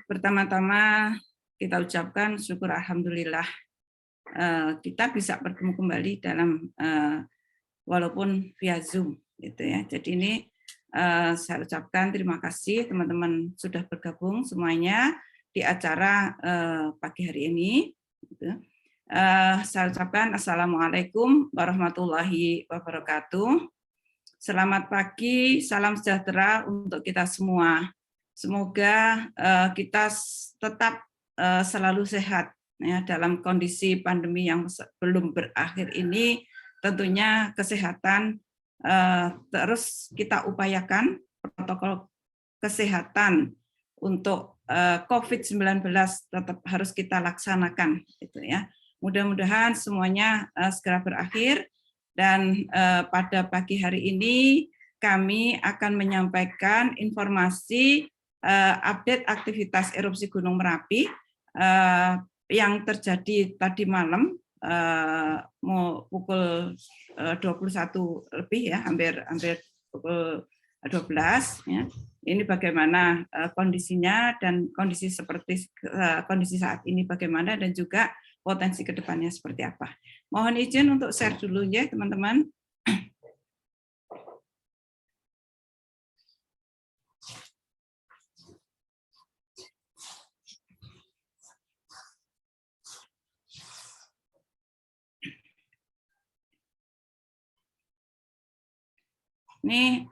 Pertama-tama kita ucapkan syukur alhamdulillah kita bisa bertemu kembali dalam walaupun via Zoom gitu ya. Jadi ini saya ucapkan terima kasih teman-teman sudah bergabung semuanya di acara pagi hari ini. Gitu. Saya ucapkan Assalamualaikum warahmatullahi wabarakatuh. Selamat pagi, salam sejahtera untuk kita semua. Semoga kita tetap selalu sehat ya, dalam kondisi pandemi yang belum berakhir ini. Tentunya kesehatan terus kita upayakan, protokol kesehatan untuk COVID-19 tetap harus kita laksanakan, gitu ya. Mudah-mudahan semuanya segera berakhir dan pada pagi hari ini kami akan menyampaikan informasi update aktivitas erupsi Gunung Merapi yang terjadi tadi malam mau pukul 21 lebih ya, hampir pukul 12 ya. Ini bagaimana kondisinya dan kondisi seperti kondisi saat ini bagaimana dan juga potensi kedepannya seperti apa. Mohon izin untuk share dulu ya teman-teman. Ini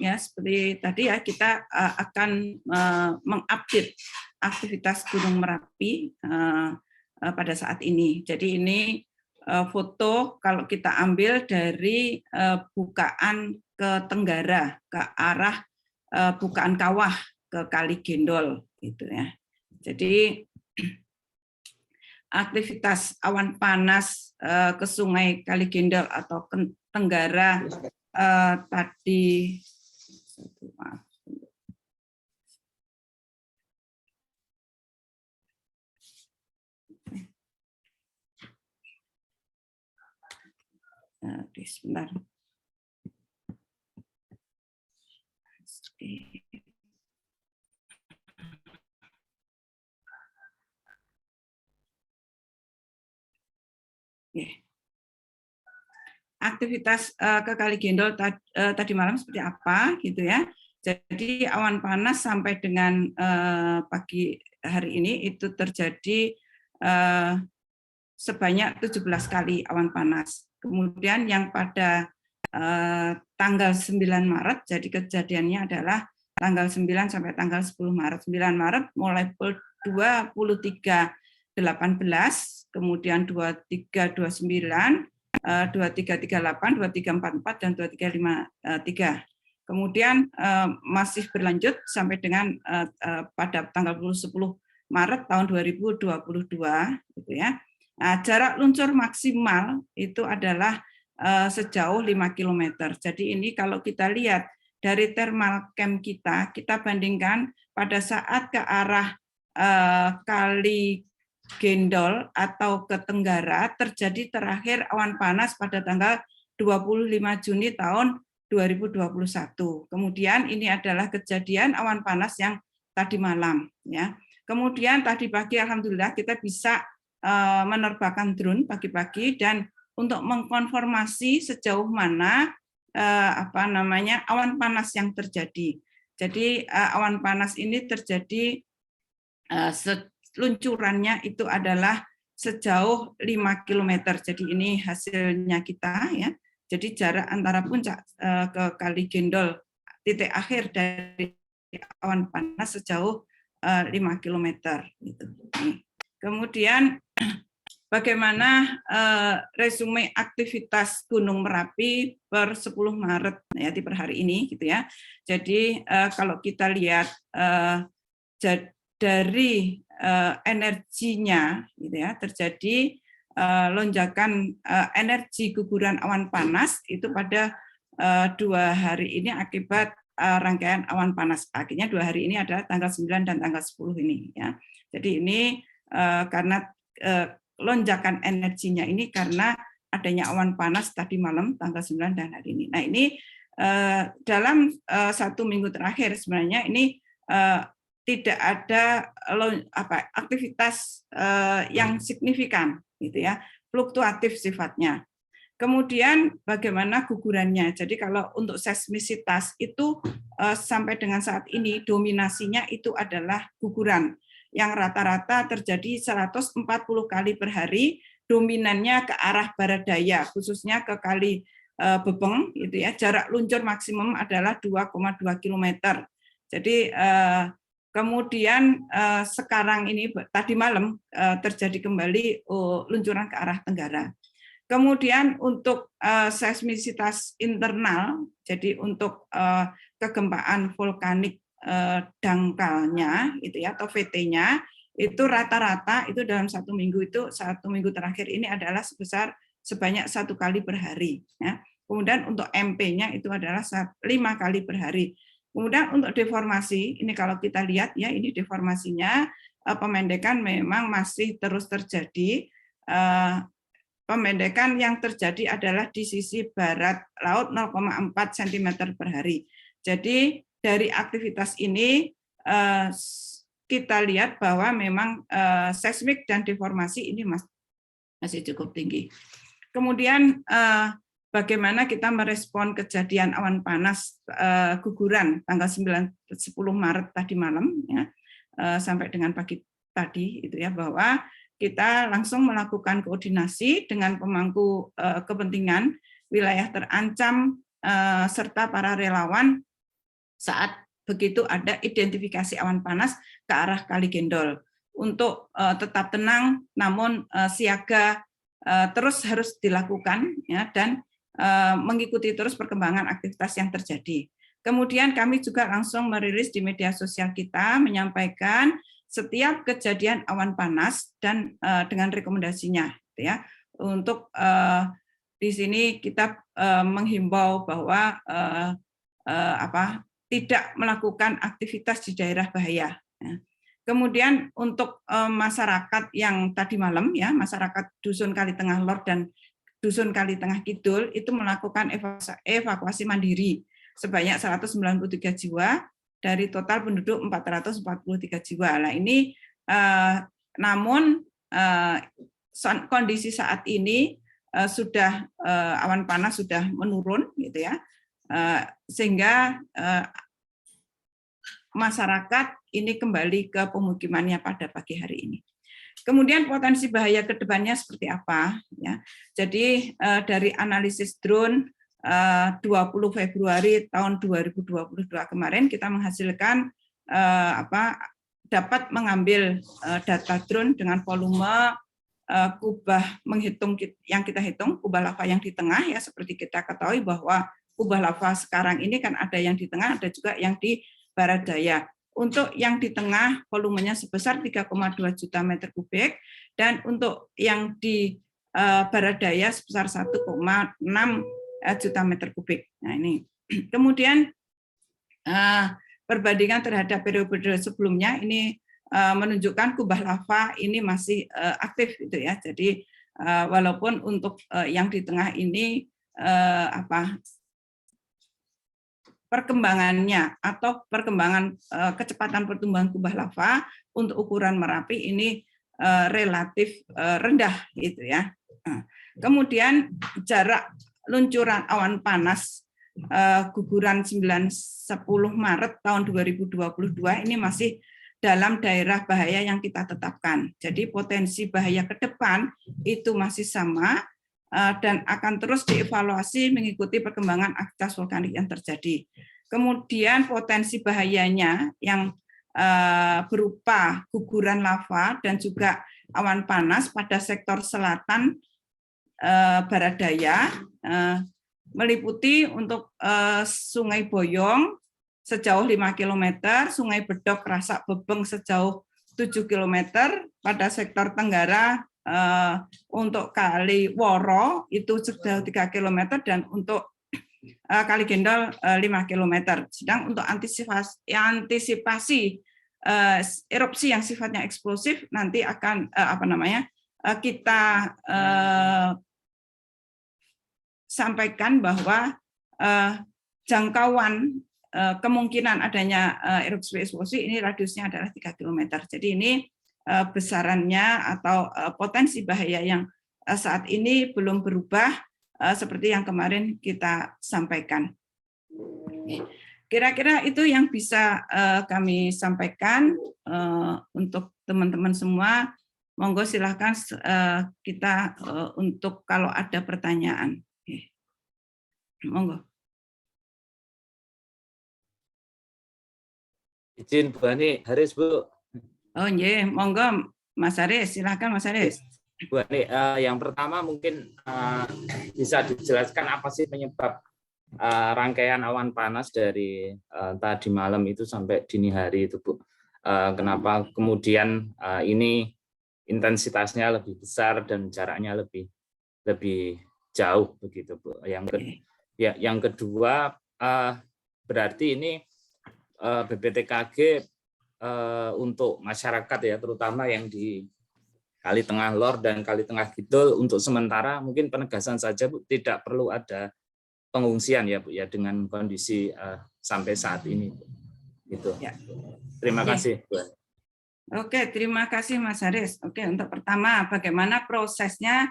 ya seperti tadi ya kita akan mengupdate aktivitas Gunung Merapi pada saat ini. Jadi ini foto kalau kita ambil dari bukaan ke tenggara ke arah bukaan kawah ke Kali Gendol gitu ya. Jadi aktivitas awan panas ke Sungai Kali Gendol atau ke tenggara tadi sebentar. Aktivitas ke Kali Gendol tadi malam seperti apa gitu ya. Jadi awan panas sampai dengan pagi hari ini itu terjadi sebanyak 17 kali awan panas. Kemudian yang pada tanggal 9 Maret, jadi kejadiannya adalah tanggal 9 sampai tanggal 10 Maret. 9 Maret mulai pukul 23.18, kemudian 23.29, 2338, 2344, dan 2353. Kemudian masih berlanjut sampai dengan pada tanggal 10 Maret tahun 2022, gitu ya. Nah, jarak luncur maksimal itu adalah sejauh 5 km. Jadi ini kalau kita lihat dari thermal cam kita bandingkan pada saat ke arah Kali Gendol atau ke tenggara terjadi terakhir awan panas pada tanggal 25 Juni tahun 2021. Kemudian ini adalah kejadian awan panas yang tadi malam ya. Kemudian tadi pagi alhamdulillah kita bisa menerbangkan drone pagi-pagi dan untuk mengkonfirmasi sejauh mana awan panas yang terjadi. Jadi awan panas ini terjadi luncurannya itu adalah sejauh 5 km. Jadi ini hasilnya kita ya. Jadi jarak antara puncak ke Kali Gendol titik akhir dari awan panas sejauh 5 km gitu. Kemudian bagaimana resume aktivitas Gunung Merapi per 10 Maret ya di per hari ini gitu ya. Jadi kalau kita lihat dari energinya gitu ya, terjadi lonjakan energi guguran awan panas itu pada 2 hari ini akibat rangkaian awan panas. Akhirnya 2 hari ini adalah tanggal 9 dan tanggal 10 ini ya. Jadi ini karena lonjakan energinya ini karena adanya awan panas tadi malam tanggal 9 dan hari ini. Nah ini dalam 1 minggu terakhir sebenarnya ini tidak ada aktivitas yang signifikan, gitu ya, fluktuatif sifatnya. Kemudian bagaimana gugurannya? Jadi kalau untuk seismisitas itu sampai dengan saat ini dominasinya itu adalah guguran yang rata-rata terjadi 140 kali per hari, dominannya ke arah barat daya, khususnya ke Kali Bebeng, gitu ya. Jarak luncur maksimum adalah 2,2 km. Jadi kemudian sekarang ini tadi malam terjadi kembali luncuran ke arah tenggara. Kemudian untuk seismisitas internal, jadi untuk kegempaan vulkanik dangkalnya, itu ya, atau VT-nya, itu rata-rata itu dalam satu minggu terakhir ini adalah sebanyak 1 kali per hari. Ya. Kemudian untuk MP-nya itu adalah 5 kali per hari. Kemudian untuk deformasi, ini kalau kita lihat ya, ini deformasinya pemendekan memang masih terus terjadi. Pemendekan yang terjadi adalah di sisi barat laut 0,4 cm per hari. Jadi dari aktivitas ini kita lihat bahwa memang seismik dan deformasi ini masih cukup tinggi. Kemudian bagaimana kita merespon kejadian awan panas guguran tanggal 10 Maret tadi malam ya, sampai dengan pagi tadi itu ya, bahwa kita langsung melakukan koordinasi dengan pemangku kepentingan wilayah terancam serta para relawan saat begitu ada identifikasi awan panas ke arah Kali Gendol untuk tetap tenang namun siaga terus harus dilakukan ya, dan mengikuti terus perkembangan aktivitas yang terjadi. Kemudian kami juga langsung merilis di media sosial kita menyampaikan setiap kejadian awan panas dan dengan rekomendasinya, ya. Untuk di sini kita menghimbau bahwa tidak melakukan aktivitas di daerah bahaya. Ya. Kemudian untuk masyarakat yang tadi malam ya, masyarakat Dusun Kali Tengah Lor dan Dusun Kali Tengah Kidul itu melakukan evakuasi mandiri sebanyak 193 jiwa. Dari total penduduk 443 jiwa. Nah ini namun kondisi saat ini sudah awan panas sudah menurun, gitu ya, sehingga masyarakat ini kembali ke pemukimannya pada pagi hari ini. Kemudian potensi bahaya ke depannya seperti apa? Ya, jadi dari analisis drone 20 Februari tahun 2022 kemarin kita menghasilkan dapat mengambil data drone dengan volume kubah menghitung yang kita hitung kubah lava yang di tengah ya, seperti kita ketahui bahwa kubah lava sekarang ini kan ada yang di tengah, ada juga yang di barat daya. Untuk yang di tengah volumenya sebesar 3,2 juta meter kubik dan untuk yang di barat daya sebesar 1,6 juta meter kubik. Nah ini. Kemudian perbandingan terhadap periode sebelumnya ini menunjukkan kubah lava ini masih aktif gitu ya. Jadi walaupun untuk yang di tengah ini perkembangannya atau perkembangan kecepatan pertumbuhan kubah lava untuk ukuran Merapi ini relatif rendah gitu ya. Kemudian jarak luncuran awan panas guguran 9-10 Maret tahun 2022 ini masih dalam daerah bahaya yang kita tetapkan. Jadi potensi bahaya ke depan itu masih sama dan akan terus dievaluasi mengikuti perkembangan aktivitas vulkanik yang terjadi. Kemudian potensi bahayanya yang berupa guguran lava dan juga awan panas pada sektor selatan barat daya meliputi untuk Sungai Boyong sejauh 5 km, Sungai Bedok Rasak Bebeng sejauh 7 km, pada sektor tenggara untuk Kali Woro itu sejauh 3 km dan untuk Kali Gendol 5 km. Sedang untuk antisipasi erupsi yang sifatnya eksplosif nanti akan kita sampaikan bahwa jangkauan kemungkinan adanya erupsi eksplosi ini radiusnya adalah 3 km. Jadi ini besarannya atau potensi bahaya yang saat ini belum berubah seperti yang kemarin kita sampaikan. Kira-kira itu yang bisa kami sampaikan untuk teman-teman semua. Monggo silahkan kita untuk kalau ada pertanyaan. Monggo. Izin Bu Ani, Haris Bu. Oh iya, monggo Mas Haris, silakan Mas Haris. Bu Ani, yang pertama mungkin bisa dijelaskan apa sih penyebab rangkaian awan panas dari tadi malam itu sampai dini hari itu Bu? Kenapa kemudian ini intensitasnya lebih besar dan jaraknya lebih jauh begitu Bu? Yang kedua berarti ini BPTKG untuk masyarakat ya, terutama yang di Kali Tengah Lor dan Kali Tengah Kidul untuk sementara mungkin penegasan saja Bu, tidak perlu ada pengungsian ya Bu ya dengan kondisi sampai saat ini gitu. Ya. Terima kasih Bu. Oke, terima kasih Mas Haris. Oke, untuk pertama bagaimana prosesnya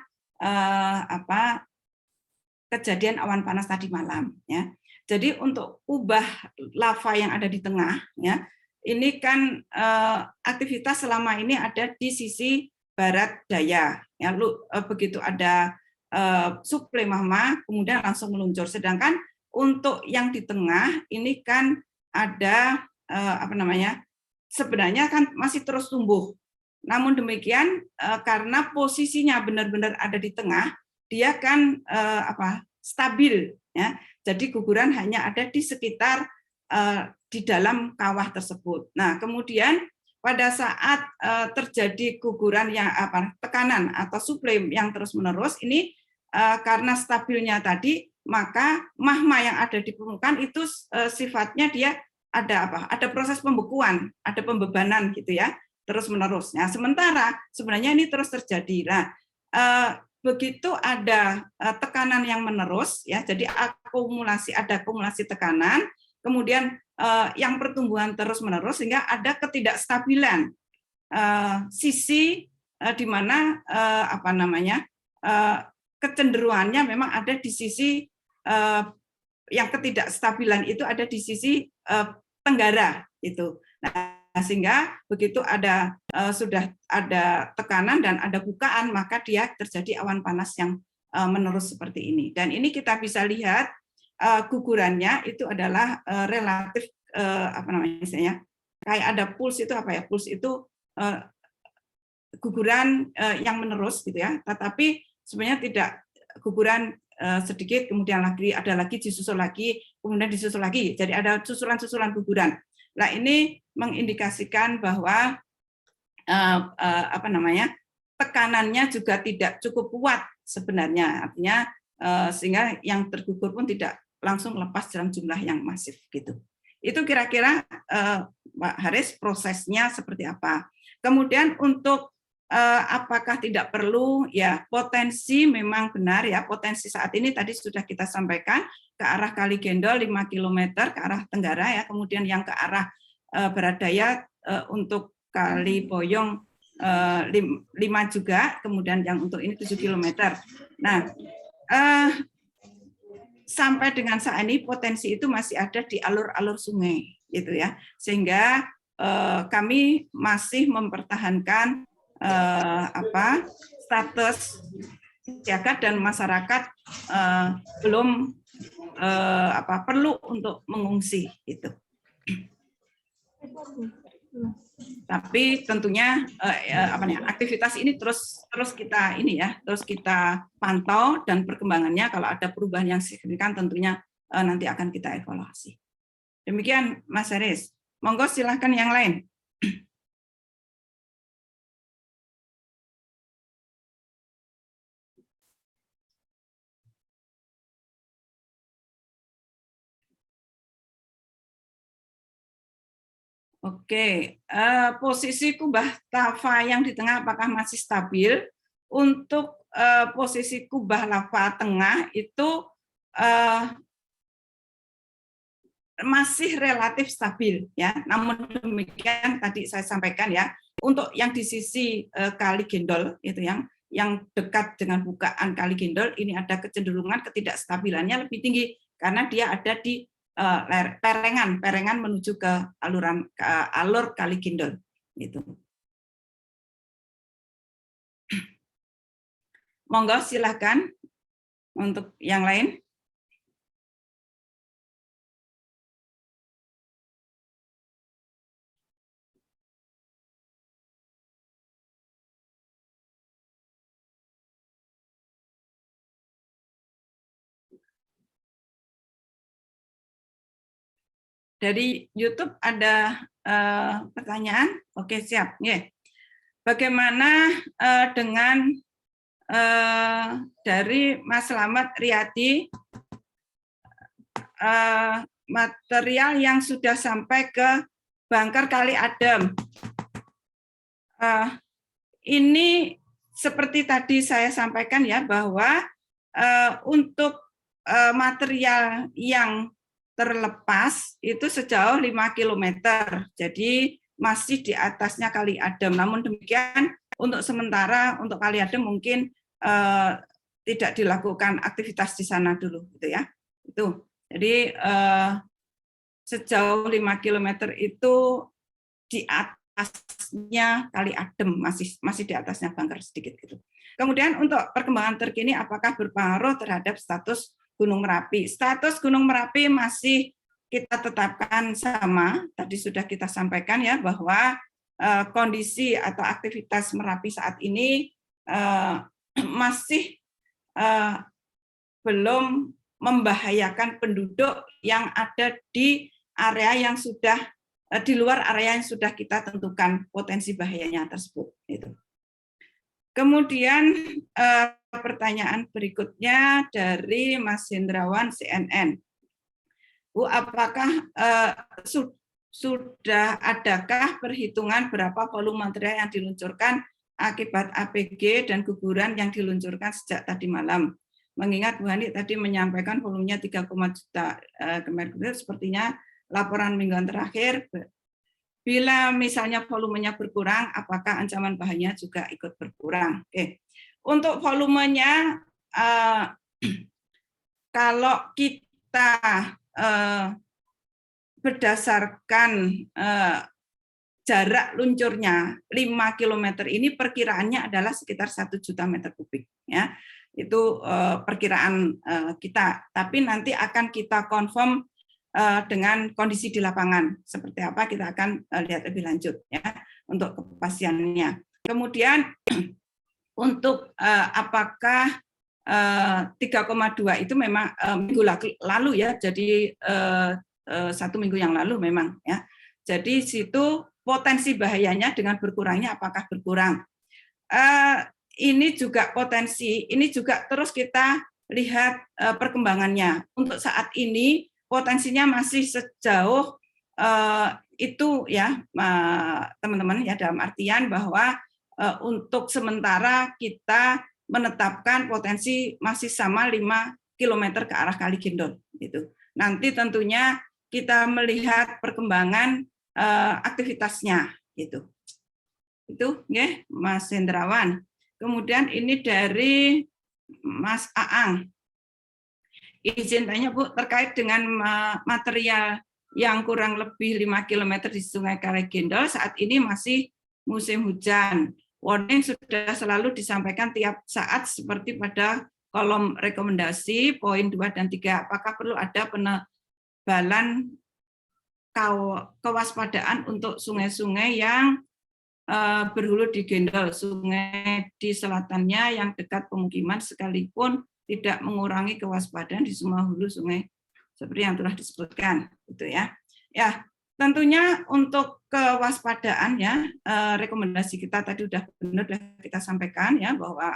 kejadian awan panas tadi malam ya. Jadi untuk ubah lava yang ada di tengah ya, ini kan aktivitas selama ini ada di sisi barat daya ya, begitu ada suplai magma kemudian langsung meluncur, sedangkan untuk yang di tengah ini kan ada sebenarnya kan masih terus tumbuh. Namun demikian karena posisinya benar-benar ada di tengah, dia kan stabil ya. Jadi guguran hanya ada di sekitar di dalam kawah tersebut. Nah, kemudian pada saat terjadi guguran yang tekanan atau suplai yang terus-menerus ini karena stabilnya tadi, maka magma yang ada di permukaan itu sifatnya dia ada proses pembekuan, ada pembebanan gitu ya, terus-menerus. Nah, sementara sebenarnya ini terus terjadi. Nah, begitu ada tekanan yang menerus ya, jadi ada akumulasi tekanan, kemudian yang pertumbuhan terus-menerus sehingga ada ketidakstabilan sisi di mana kecenderungannya memang ada di sisi yang ketidakstabilan itu ada di sisi tenggara itu. Nah, sehingga begitu sudah ada tekanan dan ada bukaan, maka dia terjadi awan panas yang menerus seperti ini. Dan ini kita bisa lihat gugurannya itu adalah relatif kayak ada puls itu puls itu guguran yang menerus gitu ya. Tetapi sebenarnya tidak guguran sedikit kemudian ada lagi disusul lagi kemudian disusul lagi. Jadi ada susulan-susulan guguran. Nah, ini mengindikasikan bahwa tekanannya juga tidak cukup kuat sebenarnya, artinya sehingga yang tergugur pun tidak langsung lepas dalam jumlah yang masif gitu. Itu kira-kira Pak Haris prosesnya seperti apa. Kemudian untuk apakah tidak perlu ya, potensi memang benar ya, potensi saat ini tadi sudah kita sampaikan ke arah Kali Gendol 5 km ke arah tenggara ya, kemudian yang ke arah barat daya untuk Kali Boyong 5 juga, kemudian yang untuk ini 7 km. Nah, sampai dengan saat ini potensi itu masih ada di alur-alur sungai gitu ya, sehingga kami masih mempertahankan status siaga dan masyarakat belum perlu untuk mengungsi itu. Tapi tentunya aktivitas ini terus kita pantau dan perkembangannya kalau ada perubahan yang signifikan tentunya nanti akan kita evaluasi. Demikian Mas Haris. Monggo silahkan yang lain. Oke, posisi kubah lava yang di tengah apakah masih stabil? Untuk posisi kubah lava tengah itu masih relatif stabil ya. Namun demikian tadi saya sampaikan ya, untuk yang di sisi Kali Gendol itu yang dekat dengan bukaan Kali Gendol ini ada kecenderungan ketidakstabilannya lebih tinggi karena dia ada di perengan menuju ke alur Kali Gendol itu. Monggo silakan untuk yang lain. Dari YouTube ada pertanyaan? Oke, siap. Bagaimana dengan dari Mas Slamet Riyadi, material yang sudah sampai ke Bangker Kali Adem? Ini seperti tadi saya sampaikan ya, bahwa untuk material yang terlepas itu sejauh 5 km, jadi masih di atasnya Kali Adem. Namun demikian untuk sementara untuk Kali Adem mungkin tidak dilakukan aktivitas di sana dulu, gitu ya. Itu. Jadi sejauh 5 km itu di atasnya Kali Adem, masih di atasnya Bangker sedikit gitu. Kemudian untuk perkembangan terkini apakah berpengaruh terhadap status Gunung Merapi. Status Gunung Merapi masih kita tetapkan sama, tadi sudah kita sampaikan ya, bahwa kondisi atau aktivitas Merapi saat ini masih belum membahayakan penduduk yang ada di area yang sudah, di luar area yang sudah kita tentukan potensi bahayanya tersebut. Itu. Kemudian pertanyaan berikutnya dari Mas Hendrawan CNN. Bu, apakah sudah adakah perhitungan berapa volume material yang diluncurkan akibat APG dan guguran yang diluncurkan sejak tadi malam? Mengingat Bu Hani tadi menyampaikan volumenya 3, juta km, sepertinya laporan mingguan terakhir. Bila misalnya volumenya berkurang, apakah ancaman bahayanya juga ikut berkurang? Oke. Untuk volumenya, kalau kita berdasarkan jarak luncurnya 5 km ini perkiraannya adalah sekitar 1 juta meter kubik. Ya. Itu perkiraan kita. Tapi nanti akan kita confirm dengan kondisi di lapangan seperti apa, kita akan lihat lebih lanjut ya untuk kepastiannya. Kemudian untuk apakah 3,2 itu memang minggu lalu ya, jadi 1 minggu yang lalu memang ya. Jadi situ potensi bahayanya dengan berkurangnya apakah berkurang? Ini juga potensi, ini juga terus kita lihat perkembangannya. Untuk saat ini potensinya masih sejauh itu ya teman-teman ya, dalam artian bahwa untuk sementara kita menetapkan potensi masih sama 5 km ke arah Kali Gendol gitu. Nanti tentunya kita melihat perkembangan aktivitasnya gitu. Itu ya Mas Hendrawan. Kemudian ini dari Mas Aang. Izin tanya Bu, terkait dengan material yang kurang lebih 5 km di Sungai Kali Gendol, saat ini masih musim hujan. Warning sudah selalu disampaikan tiap saat seperti pada kolom rekomendasi, poin 2 dan 3. Apakah perlu ada penebalan kewaspadaan untuk sungai-sungai yang berhulu di Gendol, sungai di selatannya yang dekat pemukiman sekalipun tidak mengurangi kewaspadaan di semua hulu sungai seperti yang telah disebutkan, gitu ya. Ya, tentunya untuk kewaspadaan ya, rekomendasi kita tadi udah benar kita sampaikan ya, bahwa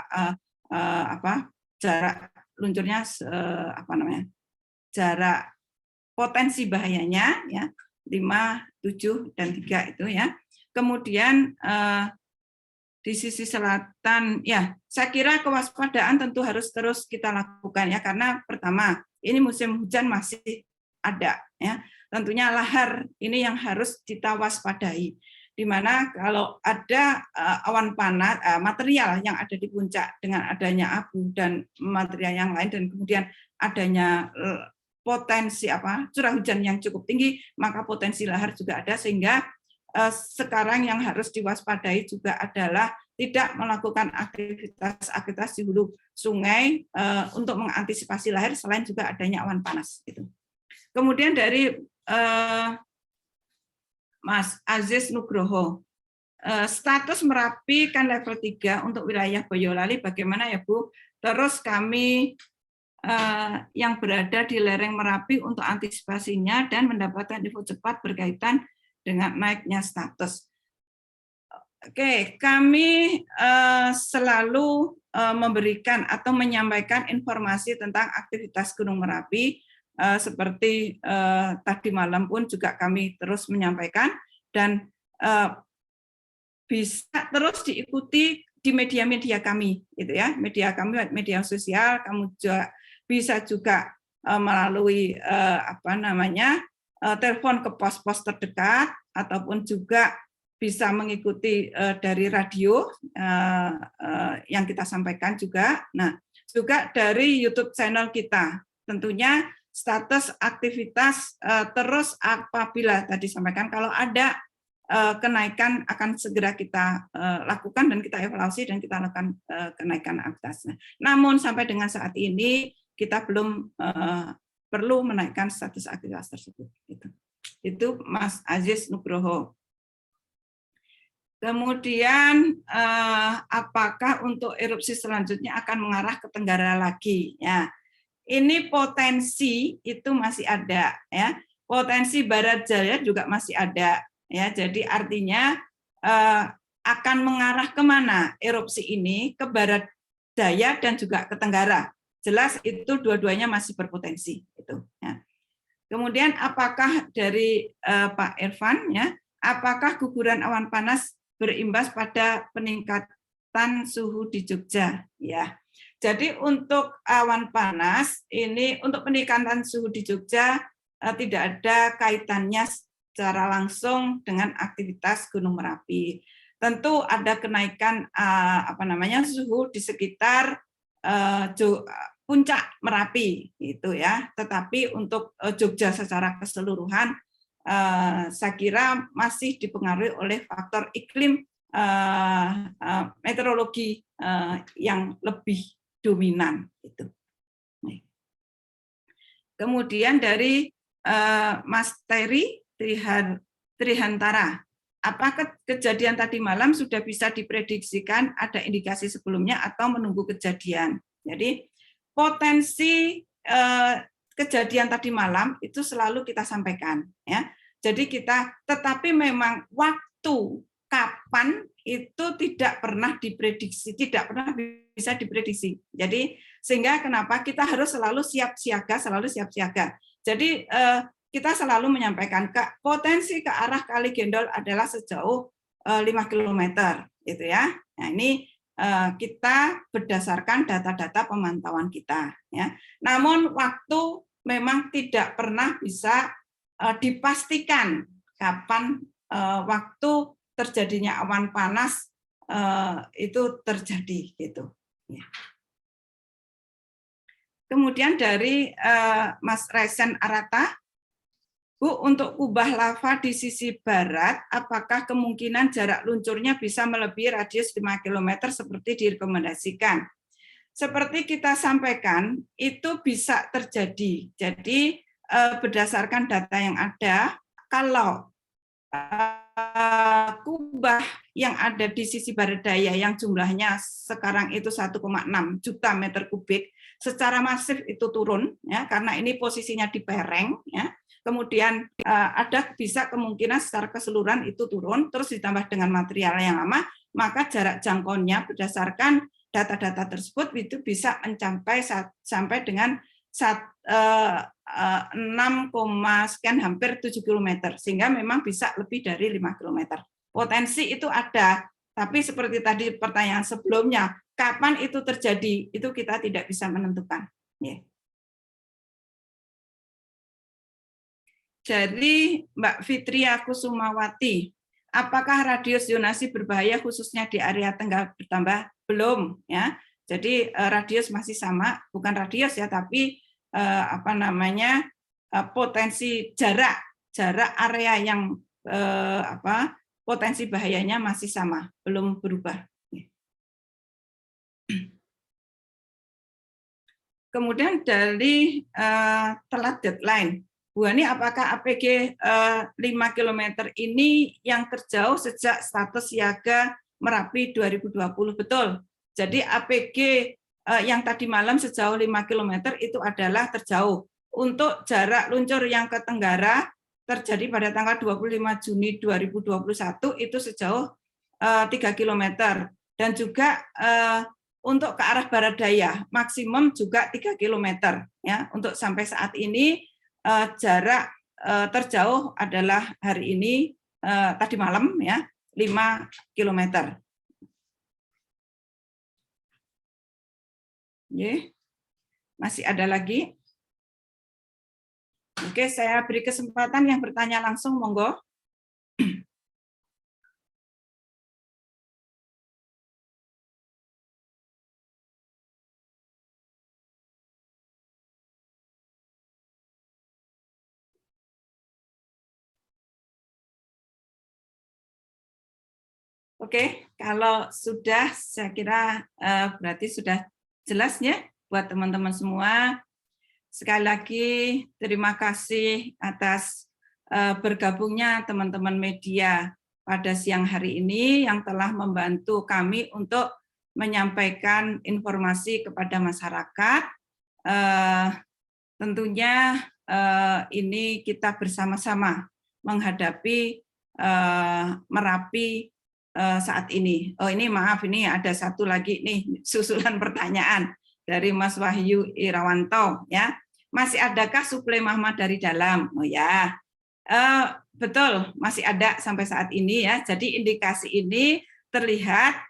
jarak luncurnya jarak potensi bahayanya ya 5, 7 dan 3 itu ya. Kemudian di sisi selatan, ya, saya kira kewaspadaan tentu harus terus kita lakukan ya, karena pertama ini musim hujan masih ada ya. tentunya lahar ini yang harus kita waspadai. Di mana kalau ada awan panas, material yang ada di puncak dengan adanya abu dan material yang lain, dan kemudian adanya potensi curah hujan yang cukup tinggi, maka potensi lahar juga ada, sehingga sekarang yang harus diwaspadai juga adalah tidak melakukan aktivitas di hulu sungai untuk mengantisipasi lahar, selain juga adanya awan panas. Gitu. Kemudian dari Mas Aziz Nugroho, status Merapi kan level 3 untuk wilayah Boyolali, bagaimana ya Bu? Terus kami yang berada di lereng Merapi untuk antisipasinya dan mendapatkan info cepat berkaitan dengan naiknya status. Oke, kami selalu memberikan atau menyampaikan informasi tentang aktivitas Gunung Merapi, seperti tadi malam pun juga kami terus menyampaikan, dan bisa terus diikuti di media-media kami, gitu ya, media kami, media sosial, kamu juga bisa juga melalui telepon ke pos-pos terdekat, ataupun juga bisa mengikuti dari radio yang kita sampaikan juga. Nah, juga dari YouTube channel kita, tentunya status aktivitas terus apabila tadi sampaikan kalau ada kenaikan akan segera kita lakukan dan kita evaluasi dan kita lakukan kenaikan aktivitasnya. Namun sampai dengan saat ini kita belum perlu menaikkan status aktivitas tersebut. Itu Mas Aziz Nugroho. Kemudian apakah untuk erupsi selanjutnya akan mengarah ke Tenggara lagi? Ya, ini potensi itu masih ada, ya. Potensi Barat Jaya juga masih ada, ya. Jadi artinya akan mengarah kemana erupsi ini, ke Barat Daya dan juga ke Tenggara. Jelas itu dua-duanya masih berpotensi. Itu. Ya. Kemudian apakah dari Pak Irfan, ya, apakah guguran awan panas berimbas pada peningkatan suhu di Jogja? Ya. Jadi untuk awan panas ini, untuk peningkatan suhu di Jogja tidak ada kaitannya secara langsung dengan aktivitas Gunung Merapi. Tentu ada kenaikan suhu di sekitar puncak Merapi, itu ya. Tetapi untuk Jogja secara keseluruhan, saya kira masih dipengaruhi oleh faktor iklim meteorologi yang lebih dominan. Itu. Kemudian dari Mas Terry Trihantara, apakah kejadian tadi malam sudah bisa diprediksikan, ada indikasi sebelumnya atau menunggu kejadian? Jadi potensi kejadian tadi malam itu selalu kita sampaikan, ya. Jadi tetapi memang waktu kapan itu tidak pernah diprediksi, tidak pernah bisa diprediksi. Jadi sehingga kenapa kita harus selalu siap siaga. Jadi kita selalu menyampaikan potensi ke arah Kali Gendol adalah sejauh 5 km, gitu ya. Nah ini kita berdasarkan data-data pemantauan kita, ya. Namun waktu memang tidak pernah bisa dipastikan kapan waktu terjadinya awan panas itu terjadi, gitu. Ya. Kemudian dari Mas Resen Arata, Bu, untuk kubah lava di sisi barat, apakah kemungkinan jarak luncurnya bisa melebihi radius 5 km seperti direkomendasikan? Seperti kita sampaikan, itu bisa terjadi. Jadi berdasarkan data yang ada, kalau kubah yang ada di sisi barat daya yang jumlahnya sekarang itu 1,6 juta meter kubik, secara masif itu turun, ya, karena ini posisinya di lereng, ya. Kemudian ada bisa kemungkinan secara keseluruhan itu turun, terus ditambah dengan material yang lama, maka jarak jangkaunya berdasarkan data-data tersebut itu bisa mencapai sampai dengan 6, sekian hampir 7 km, sehingga memang bisa lebih dari 5 km. Potensi itu ada, tapi seperti tadi pertanyaan sebelumnya, kapan itu terjadi, itu kita tidak bisa menentukan. Yeah. Dari Mbak Fitria Kusumawati, apakah radius zonasi berbahaya khususnya di area Tegal bertambah? Belum, ya. Jadi radius masih sama, bukan radius ya, tapi potensi jarak area yang potensi bahayanya masih sama, belum berubah. Kemudian dari telat deadline, Bu Hani, apakah APG 5 km ini yang terjauh sejak status siaga Merapi 2020? Betul. Jadi APG yang tadi malam sejauh 5 km itu adalah terjauh. Untuk jarak luncur yang ke Tenggara terjadi pada tanggal 25 Juni 2021 itu sejauh 3 km. Dan juga untuk ke arah barat daya maksimum juga 3 km ya. Untuk sampai saat ini jarak terjauh adalah hari ini tadi malam ya 5 km. Masih ada lagi? Oke, saya beri kesempatan yang bertanya langsung, monggo. Oke, kalau sudah, saya kira berarti sudah jelas ya buat teman-teman semua. Sekali lagi, terima kasih atas bergabungnya teman-teman media pada siang hari ini yang telah membantu kami untuk menyampaikan informasi kepada masyarakat. Tentunya ini kita bersama-sama menghadapi Merapi saat ini. Oh, ini maaf, ini ada satu lagi nih susulan pertanyaan dari Mas Wahyu Irawanto ya. Masih adakah suplai mahmat dari dalam? Oh ya, betul, masih ada sampai saat ini ya. Jadi indikasi ini terlihat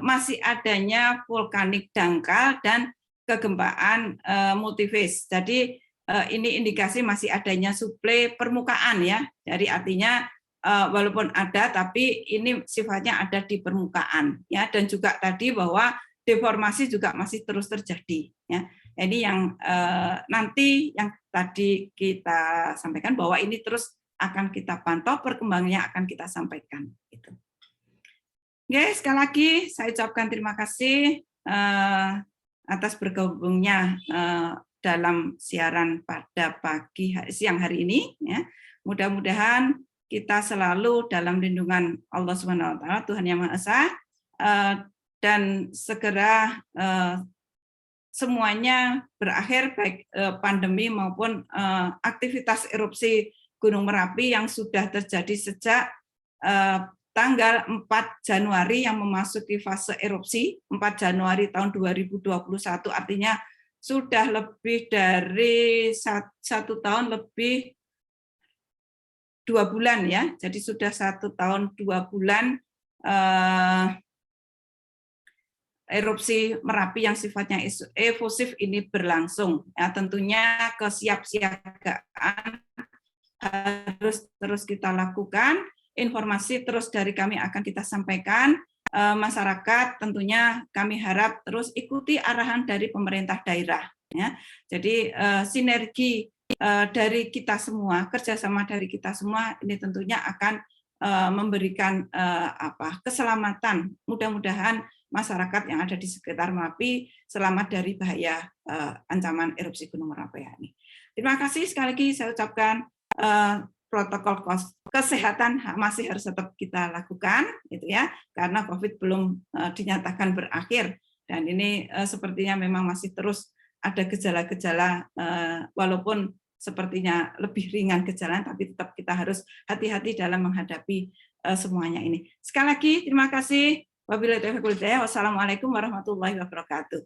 masih adanya vulkanik dangkal dan kegempaan multifase. Jadi ini indikasi masih adanya suplai permukaan ya. Jadi artinya walaupun ada, tapi ini sifatnya ada di permukaan ya. Dan juga tadi bahwa deformasi juga masih terus terjadi ya. Ini yang nanti yang tadi kita sampaikan bahwa ini terus akan kita pantau, perkembangannya akan kita sampaikan. Gitu. Oke, sekali lagi saya ucapkan terima kasih atas bergabungnya dalam siaran pada siang hari ini. Ya. Mudah-mudahan kita selalu dalam lindungan Allah Subhanahu Wa Taala, Tuhan Yang Maha Esa, dan segera semuanya berakhir, baik pandemi maupun aktivitas erupsi Gunung Merapi yang sudah terjadi sejak tanggal 4 Januari yang memasuki fase erupsi 4 Januari tahun 2021, artinya sudah lebih dari 1 tahun lebih 2 bulan ya. Jadi sudah 1 tahun 2 bulan erupsi Merapi yang sifatnya evosif ini berlangsung. Ya, tentunya kesiapsiagaan harus terus kita lakukan. Informasi terus dari kami akan kita sampaikan. Masyarakat tentunya kami harap terus ikuti arahan dari pemerintah daerah. Ya. Jadi sinergi dari kita semua, kerjasama dari kita semua ini tentunya akan memberikan keselamatan. Mudah-mudahan masyarakat yang ada di sekitar Merapi selamat dari bahaya ancaman erupsi Gunung Merapi ini. Terima kasih sekali lagi saya ucapkan protokol kesehatan masih harus tetap kita lakukan, gitu ya, karena COVID belum dinyatakan berakhir dan ini sepertinya memang masih terus ada gejala-gejala walaupun sepertinya lebih ringan gejalanya, tapi tetap kita harus hati-hati dalam menghadapi semuanya ini. Sekali lagi terima kasih. Wassalamualaikum warahmatullahi wabarakatuh.